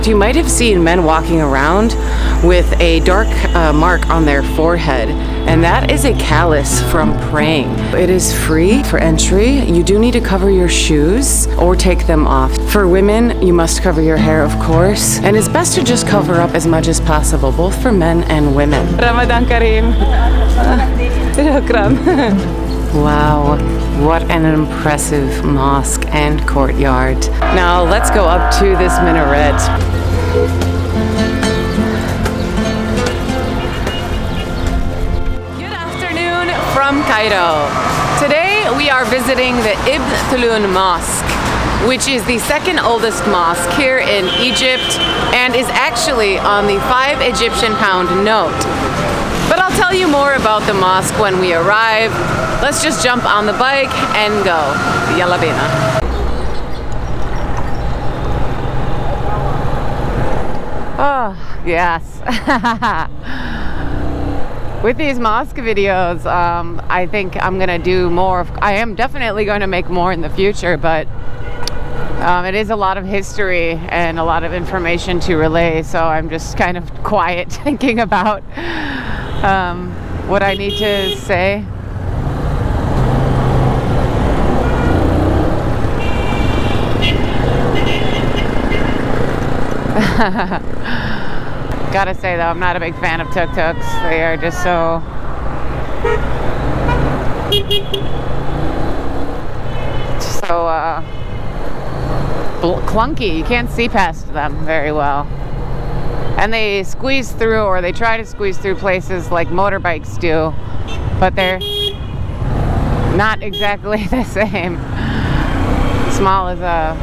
fact, you might have seen men walking around with a dark mark on their forehead, and that is a callus from praying. It is free for entry. You do need to cover your shoes or take them off. For women, you must cover your hair, of course, and it's best to just cover up as much as possible, both for men and women. Ramadan Kareem. Wow, what an impressive mosque and courtyard. Now let's go up to this minaret. Good afternoon from Cairo. Today we are visiting the Ibn Tulun Mosque, which is the second oldest mosque here in Egypt and is actually on the 5 Egyptian pound note. But I'll tell you more about the mosque when we arrive. Let's just jump on the bike and go. Yalla bina. Oh, yes. With these mosque videos, I think I'm gonna do more. I am definitely going to make more in the future, but it is a lot of history and a lot of information to relay, so I'm just kind of quiet thinking about what I need to say. Gotta say though, I'm not a big fan of Tuktuks. They are just so clunky. You can't see past them very well. And they squeeze through, or they try to squeeze through places like motorbikes do, but they're not exactly the same. Small as a...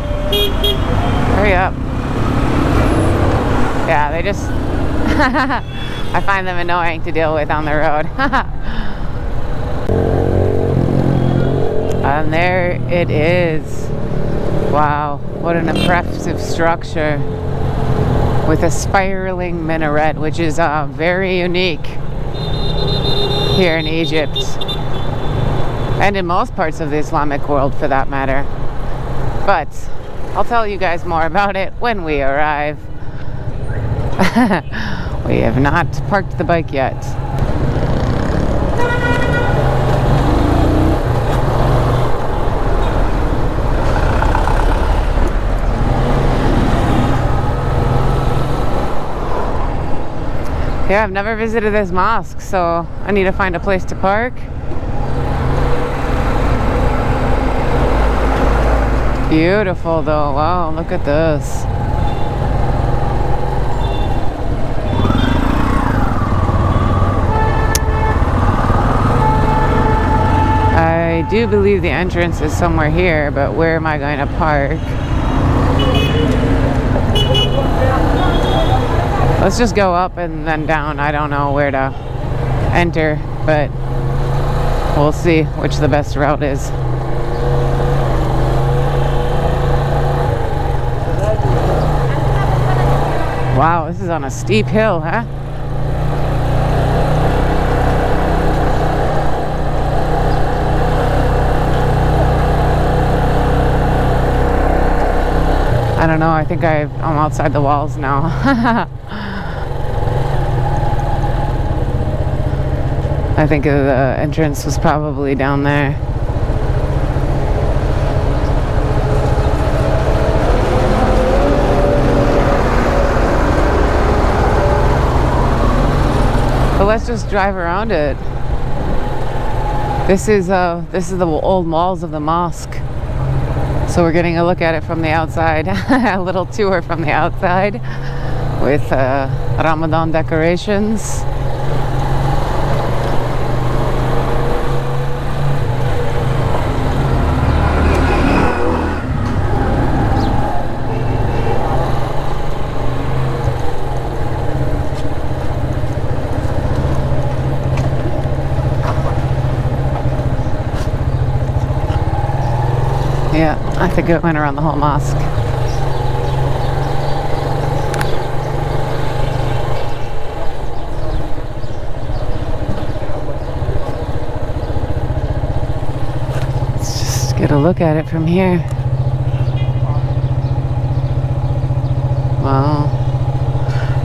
Hurry up. Yeah, they just... I find them annoying to deal with on the road. And there it is. Wow, what an impressive structure with a spiraling minaret, which is very unique here in Egypt and in most parts of the Islamic world for that matter. But I'll tell you guys more about it when we arrive. We have not parked the bike yet. Yeah, I've never visited this mosque, so I need to find a place to park. Beautiful though, wow, look at this. I do believe the entrance is somewhere here, but where am I going to park? Let's just go up and then down. I don't know where to enter, but we'll see which the best route is. Wow, this is on a steep hill, huh? I don't know, I think I'm outside the walls now. I think the entrance was probably down there. But let's just drive around it. This is the old walls of the mosque. So we're getting a look at it from the outside. A little tour from the outside with Ramadan decorations. Yeah, I think it went around the whole mosque. Let's just get a look at it from here. Wow.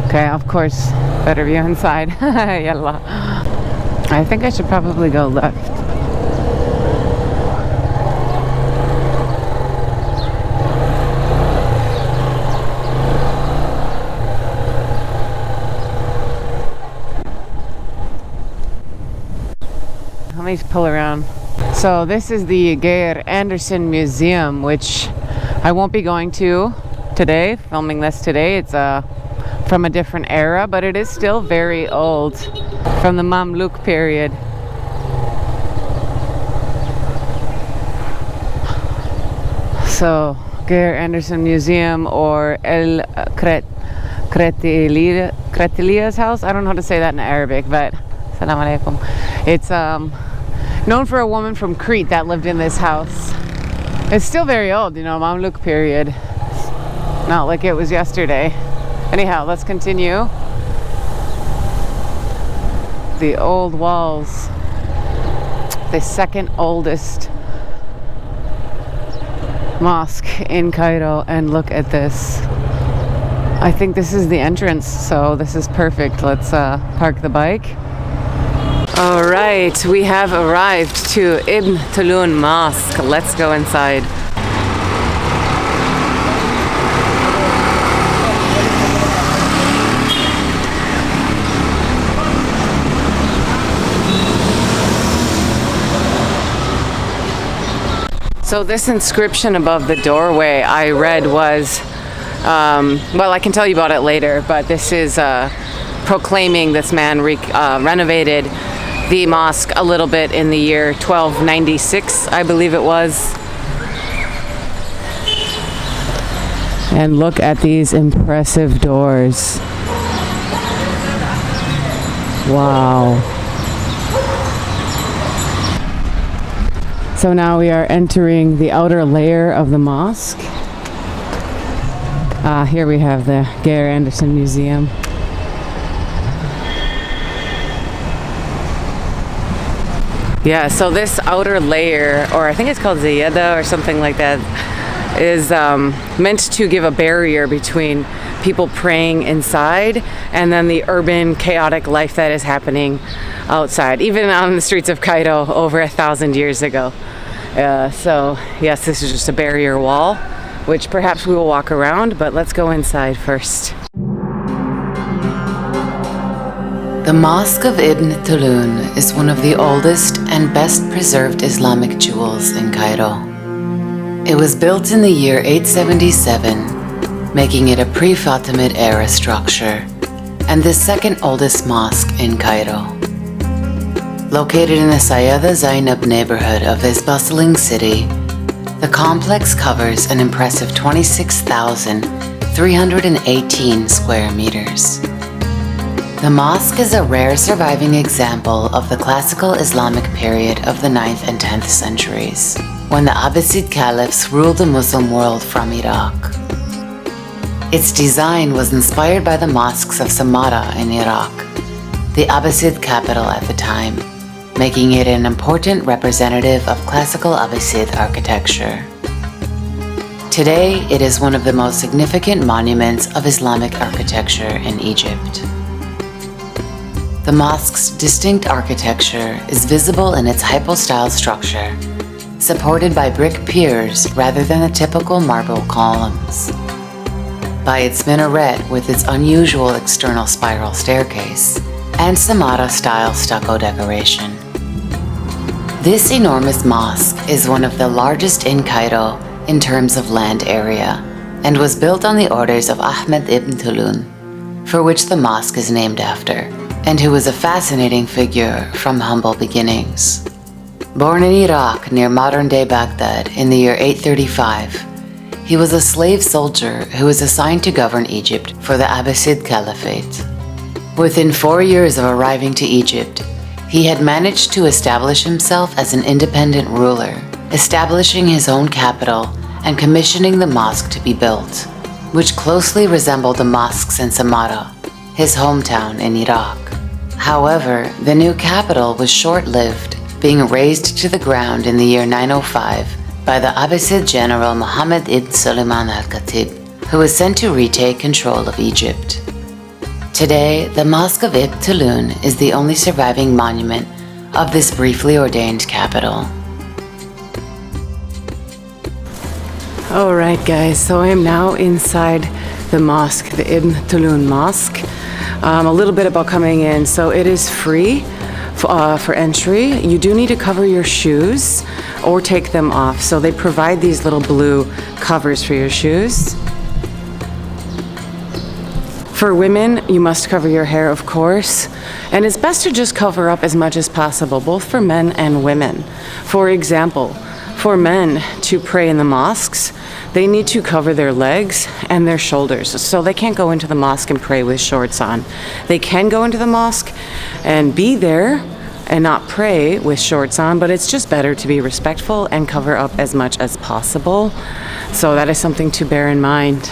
Okay, of course, better view inside. Yalla. I think I should probably go left. Let me pull around. So this is the Geir Anderson Museum, which I won't be going to today, filming this today. It's from a different era, but it is still very old, from the Mamluk period. So Geir Anderson Museum, or El Kretilia's house. I don't know how to say that in Arabic, but Assalamu alaikum. It's known for a woman from Crete that lived in this house. It's still very old, you know, Mamluk period. Not like it was yesterday. Anyhow, let's continue. The old walls. The second oldest mosque in Cairo, and look at this. I think this is the entrance, so this is perfect. Let's park the bike. All right, we have arrived to Ibn Tulun Mosque. Let's go inside. So this inscription above the doorway I read was, well, I can tell you about it later, but this is proclaiming this man renovated the mosque a little bit in the year 1296, I believe it was. And look at these impressive doors. Wow. So now we are entering the outer layer of the mosque. Here we have the Geir Anderson Museum. Yeah, so this outer layer, or I think it's called Sayeda or something like that, is meant to give a barrier between people praying inside and then the urban chaotic life that is happening outside, even on the streets of Cairo over 1,000 years ago. So yes, this is just a barrier wall, which perhaps we will walk around, but let's go inside first. The Mosque of Ibn Tulun is one of the oldest and best preserved Islamic jewels in Cairo. It was built in the year 877, making it a pre-Fatimid era structure, and the second oldest mosque in Cairo. Located in the Sayeda Zeinab neighborhood of this bustling city, the complex covers an impressive 26,318 square meters. The mosque is a rare surviving example of the classical Islamic period of the 9th and 10th centuries, when the Abbasid caliphs ruled the Muslim world from Iraq. Its design was inspired by the mosques of Samarra in Iraq, the Abbasid capital at the time, making it an important representative of classical Abbasid architecture. Today, it is one of the most significant monuments of Islamic architecture in Egypt. The mosque's distinct architecture is visible in its hypostyle structure, supported by brick piers rather than the typical marble columns, by its minaret with its unusual external spiral staircase, and Samarra-style stucco decoration. This enormous mosque is one of the largest in Cairo in terms of land area, and was built on the orders of Ahmed ibn Tulun, for which the mosque is named after, and who was a fascinating figure from humble beginnings. Born in Iraq near modern-day Baghdad in the year 835, he was a slave soldier who was assigned to govern Egypt for the Abbasid Caliphate. Within 4 years of arriving to Egypt, he had managed to establish himself as an independent ruler, establishing his own capital and commissioning the mosque to be built, which closely resembled the mosques in Samarra, his hometown in Iraq. However, the new capital was short-lived, being razed to the ground in the year 905 by the Abbasid general Muhammad ibn Sulaiman al-Khatib who was sent to retake control of Egypt. Today, the Mosque of Ibn Tulun is the only surviving monument of this briefly ordained capital. Alright guys, so I am now inside the mosque, the Ibn Tulun Mosque. A little bit about coming in. So it is free for entry. You do need to cover your shoes or take them off. So they provide these little blue covers for your shoes. For women, you must cover your hair, of course, and it's best to just cover up as much as possible, both for men and women. For example, for men to pray in the mosques, they need to cover their legs and their shoulders, so they can't go into the mosque and pray with shorts on. They can go into the mosque and be there and not pray with shorts on, but it's just better to be respectful and cover up as much as possible. So that is something to bear in mind.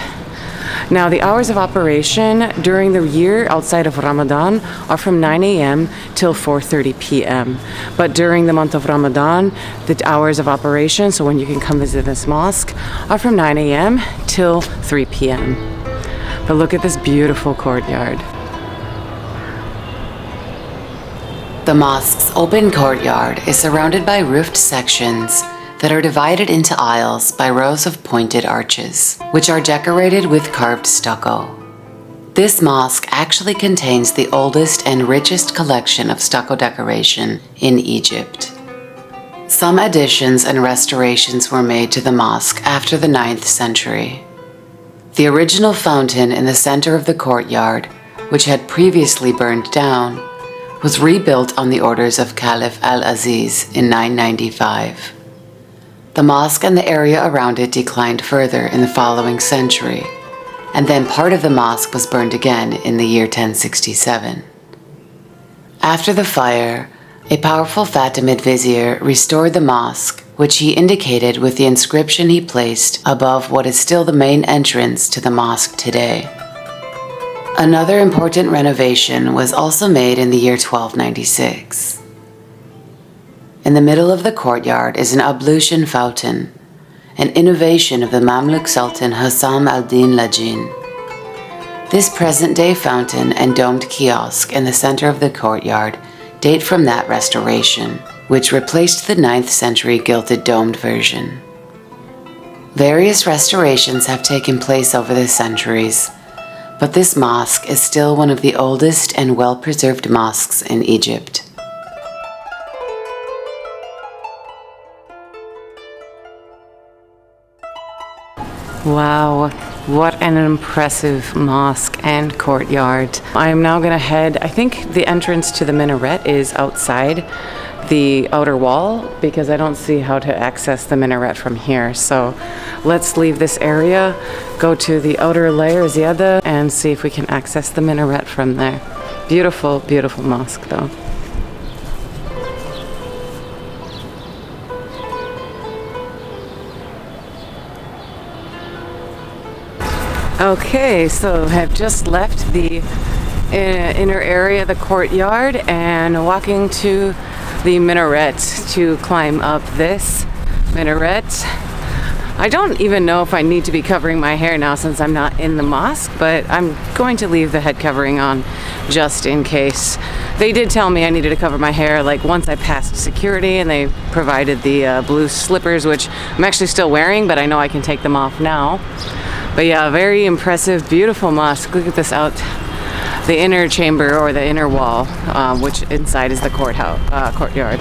Now, the hours of operation during the year outside of Ramadan are from 9 a.m. till 4:30 p.m. But during the month of Ramadan, the hours of operation, so when you can come visit this mosque, are from 9 a.m. till 3 p.m. But look at this beautiful courtyard. The mosque's open courtyard is surrounded by roofed sections that are divided into aisles by rows of pointed arches, which are decorated with carved stucco. This mosque actually contains the oldest and richest collection of stucco decoration in Egypt. Some additions and restorations were made to the mosque after the 9th century. The original fountain in the center of the courtyard, which had previously burned down, was rebuilt on the orders of Caliph Al-Aziz in 995. The mosque and the area around it declined further in the following century, and then part of the mosque was burned again in the year 1067. After the fire, a powerful Fatimid vizier restored the mosque, which he indicated with the inscription he placed above what is still the main entrance to the mosque today. Another important renovation was also made in the year 1296. In the middle of the courtyard is an ablution fountain, an innovation of the Mamluk Sultan Hussan al-Din Lajin. This present-day fountain and domed kiosk in the center of the courtyard date from that restoration, which replaced the 9th century gilded domed version. Various restorations have taken place over the centuries, but this mosque is still one of the oldest and well-preserved mosques in Egypt. Wow, what an impressive mosque and courtyard. I am now gonna head, I think the entrance to the minaret is outside the outer wall because I don't see how to access the minaret from here. So let's leave this area, go to the outer layer, Sayeda, and see if we can access the minaret from there. Beautiful, beautiful mosque though. Okay, so I've just left the inner area, the courtyard, and walking to the minaret to climb up this minaret. I don't even know if I need to be covering my hair now since I'm not in the mosque, but I'm going to leave the head covering on just in case. They did tell me I needed to cover my hair like once I passed security, and they provided the blue slippers, which I'm actually still wearing, but I know I can take them off now. But yeah, very impressive, beautiful mosque. Look at this out, the inner chamber or the inner wall, which inside is the courtyard.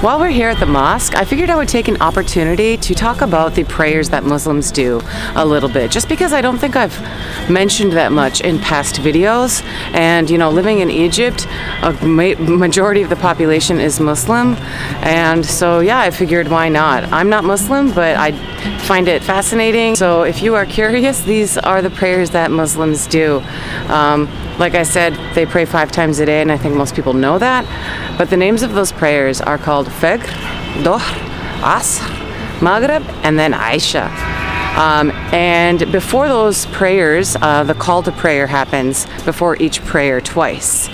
While we're here at the mosque, I figured I would take an opportunity to talk about the prayers that Muslims do a little bit, just because I don't think I've mentioned that much in past videos. And you know, living in Egypt, a majority of the population is Muslim, and so yeah, I figured why not. I'm not Muslim, but I find it fascinating. So if you are curious, these are the prayers that Muslims do. Like I said, they pray 5 times a day, and I think most people know that. But the names of those prayers are called Fajr, Dohr, Asr, Maghrib, and then Aisha. And before those prayers, the call to prayer happens before each prayer twice.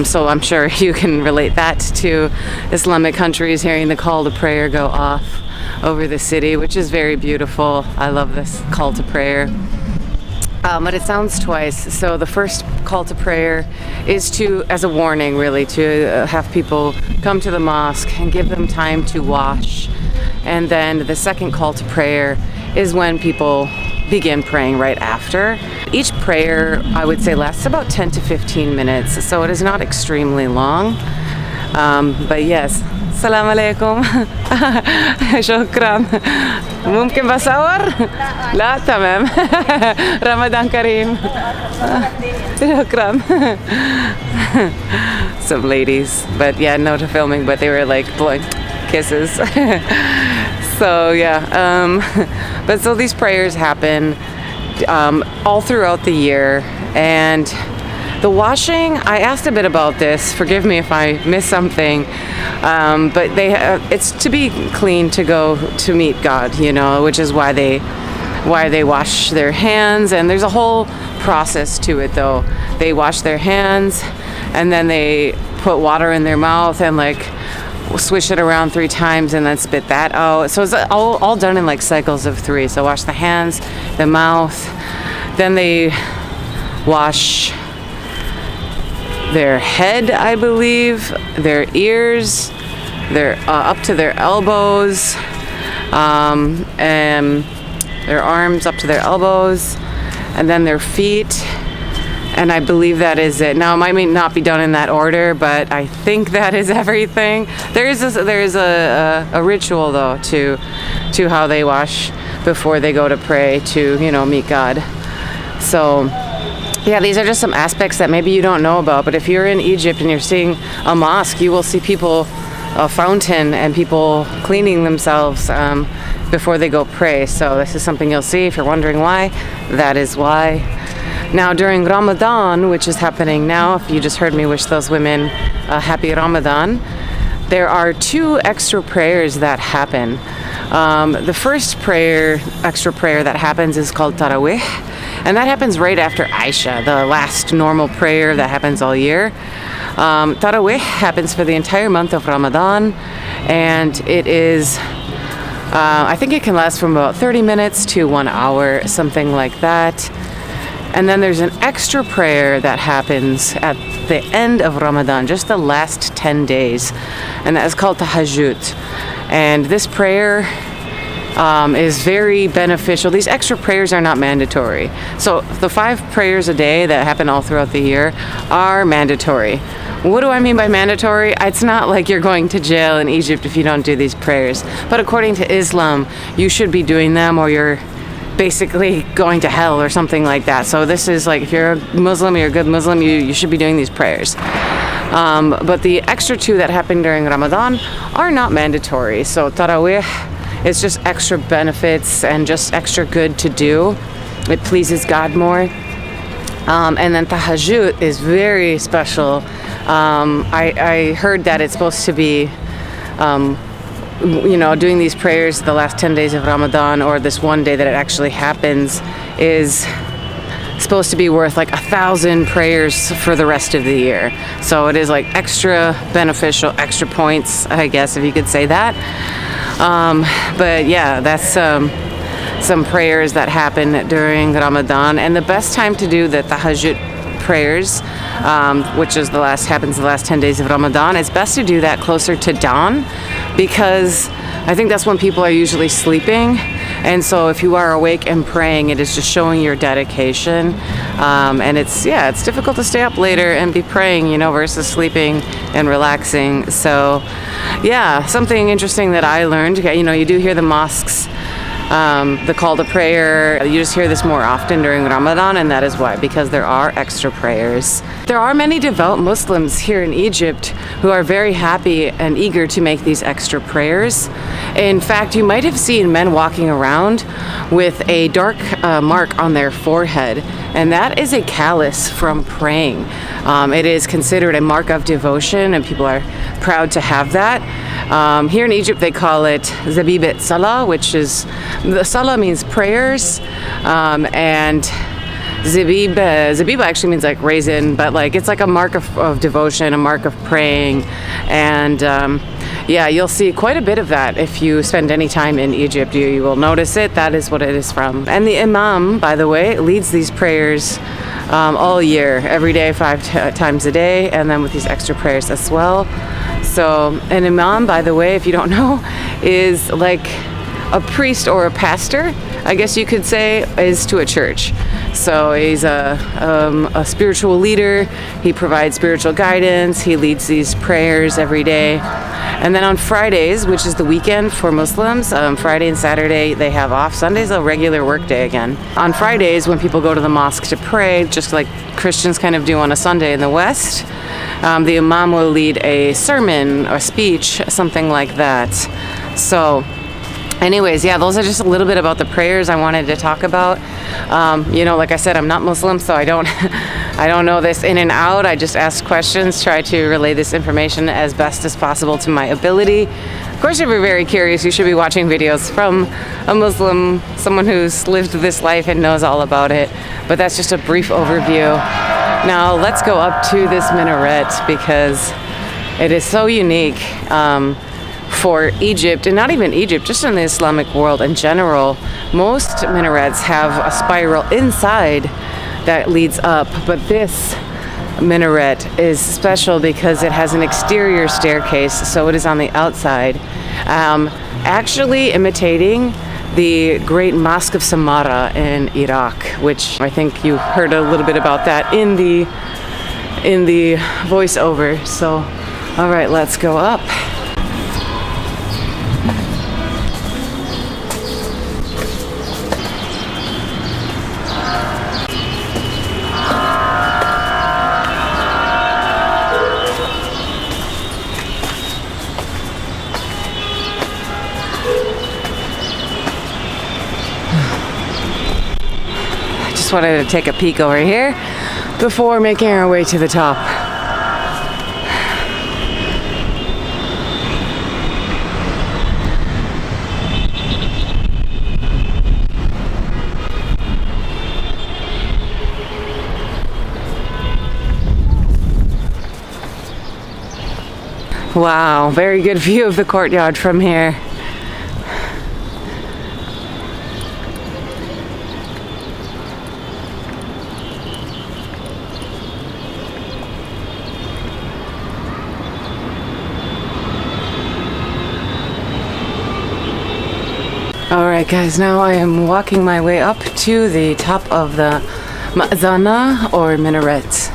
So I'm sure you can relate that to Islamic countries, hearing the call to prayer go off over the city, which is very beautiful. I love this call to prayer. But it sounds twice. So the first call to prayer is as a warning, really, to have people come to the mosque and give them time to wash. And then the second call to prayer is when people begin praying right after. Each prayer, I would say, lasts about 10 to 15 minutes, so it is not extremely long. But yes, Salam alaikum. شكرا. ممكن بصور؟ لا تمام. رمضان كريم. شكرا. Some ladies, but yeah, no to filming, but they were like blowing kisses. So yeah, but so these prayers happen all throughout the year, and the washing, I asked a bit about this, forgive me if I miss something, but it's to be clean to go to meet God, you know, which is why they wash their hands, and there's a whole process to it though. They wash their hands and then they put water in their mouth and like swish it around 3 times and then spit that out. So it's all done in like cycles of 3. So wash the hands, the mouth, then they wash their head, I believe, their ears, their up to their elbows, and their arms up to their elbows, and then their feet. And I believe that is it. Now, it might not be done in that order, but I think that is everything. There is a ritual though to how they wash before they go to pray to, you know, meet God. So yeah, these are just some aspects that maybe you don't know about, but if you're in Egypt and you're seeing a mosque, you will see people, a fountain, and people cleaning themselves before they go pray. So this is something you'll see. If you're wondering why, that is why. Now during Ramadan, which is happening now, if you just heard me wish those women a happy Ramadan, there are 2 extra prayers that happen. The first extra prayer that happens is called Tarawih, and that happens right after Aisha, the last normal prayer that happens all year. Tarawih happens for the entire month of Ramadan, and it is, I think it can last from about 30 minutes to 1 hour, something like that. And then there's an extra prayer that happens at the end of Ramadan, just the last 10 days, and that is called Tahajjud. And this prayer is very beneficial. These extra prayers are not mandatory. So the 5 prayers a day that happen all throughout the year are mandatory. What do I mean by mandatory? It's not like you're going to jail in Egypt if you don't do these prayers. But according to Islam, you should be doing them or you're basically going to hell or something like that. So this is like, if you're a Muslim, you're a good Muslim, you should be doing these prayers. But the extra 2 that happen during Ramadan are not mandatory. So Tarawih is just extra benefits and just extra good to do. It pleases God more. And then Tahajjud is very special. I heard that it's supposed to be you know, doing these prayers the last 10 days of Ramadan, or this one day that it actually happens, is supposed to be worth like 1,000 prayers for the rest of the year. So it is like extra beneficial, extra points, I guess, if you could say that. But yeah, that's some prayers that happen during Ramadan. And the best time to do the Tahajjud prayers, which is happens the last 10 days of Ramadan, it's best to do that closer to dawn, because I think that's when people are usually sleeping. And so if you are awake and praying, it is just showing your dedication. And it's difficult to stay up later and be praying, versus sleeping and relaxing. So yeah, something interesting that I learned, you do hear the mosques, the call to prayer. You just hear this more often during Ramadan, and that is why, because there are extra prayers. There are many devout Muslims here in Egypt who are very happy and eager to make these extra prayers. In fact, you might have seen men walking around with a dark mark on their forehead, and that is a callus from praying. It is considered a mark of devotion, and people are proud to have that. Here in Egypt, they call it zabibet salah, which is, the salah means prayers, and Zabiba actually means like raisin, but it's like a mark of devotion, a mark of praying. And yeah, you'll see quite a bit of that if you spend any time in Egypt. You will notice it. That is what it is from. And the imam, by the way, leads these prayers all year, every day, 5 times a day, and then with these extra prayers as well. So an imam, by the way, if you don't know, is like a priest or a pastor, I guess you could say, is to a church. So he's a spiritual leader. He provides spiritual guidance. He leads these prayers every day. And then on Fridays, which is the weekend for Muslims, Friday and Saturday they have off. Sunday's a regular work day again. On Fridays, when people go to the mosque to pray, just like Christians kind of do on a Sunday in the West, the imam will lead a sermon or speech, something like that. So anyways, yeah, those are just a little bit about the prayers I wanted to talk about. Like I said, I'm not Muslim, so I don't I don't know this in and out. I just ask questions, try to relay this information as best as possible to my ability. Of course, if you're very curious, you should be watching videos from a Muslim, someone who's lived this life and knows all about it. But that's just a brief overview. Now, let's go up to this minaret, because it is so unique. For Egypt, and not even Egypt, just in the Islamic world in general, most minarets have a spiral inside that leads up, but this minaret is special because it has an exterior staircase, so it is on the outside, actually imitating the great Mosque of Samarra in Iraq, which I think you heard a little bit about that in the voiceover. So all right, let's go up. Wanted to take a peek over here before making our way to the top. Wow, very good view of the courtyard from here. Alright guys, now I am walking my way up to the top of the Ma'zana or minaret.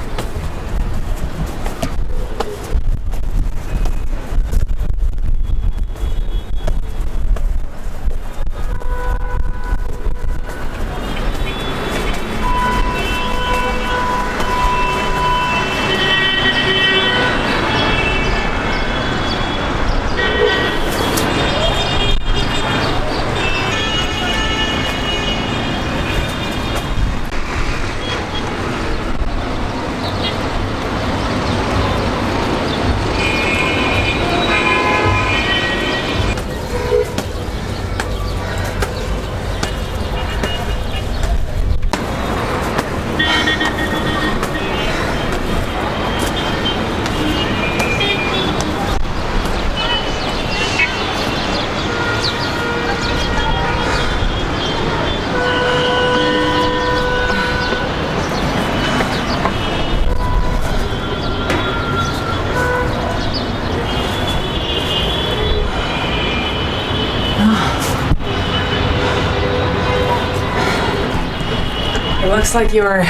It looks like you're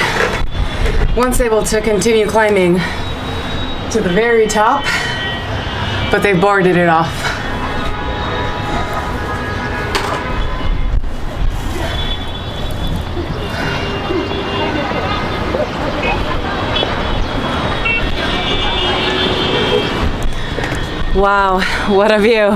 once able to continue climbing to the very top, but they've boarded it off. Wow, what a view.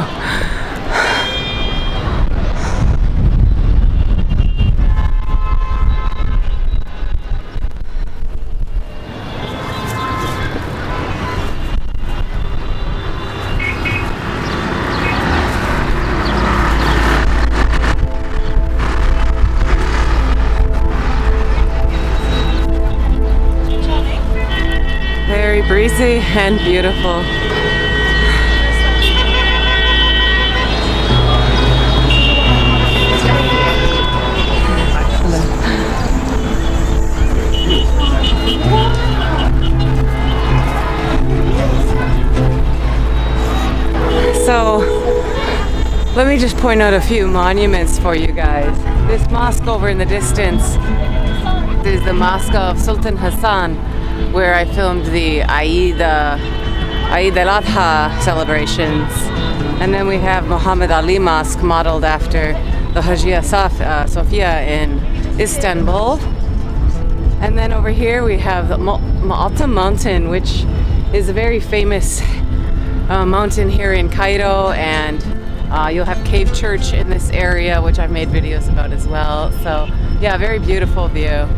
Very breezy and beautiful. So let me just point out a few monuments for you guys. This mosque over in the distance is the Mosque of Sultan Hussan, where I filmed the Al-Adha celebrations. And then we have Mohammad Ali Mosque, modeled after the Hagia Sophia in Istanbul. And then over here we have the Ma'ata Mountain, which is a very famous mountain here in Cairo, and you'll have Cave Church in this area, which I've made videos about as well. So yeah, very beautiful view.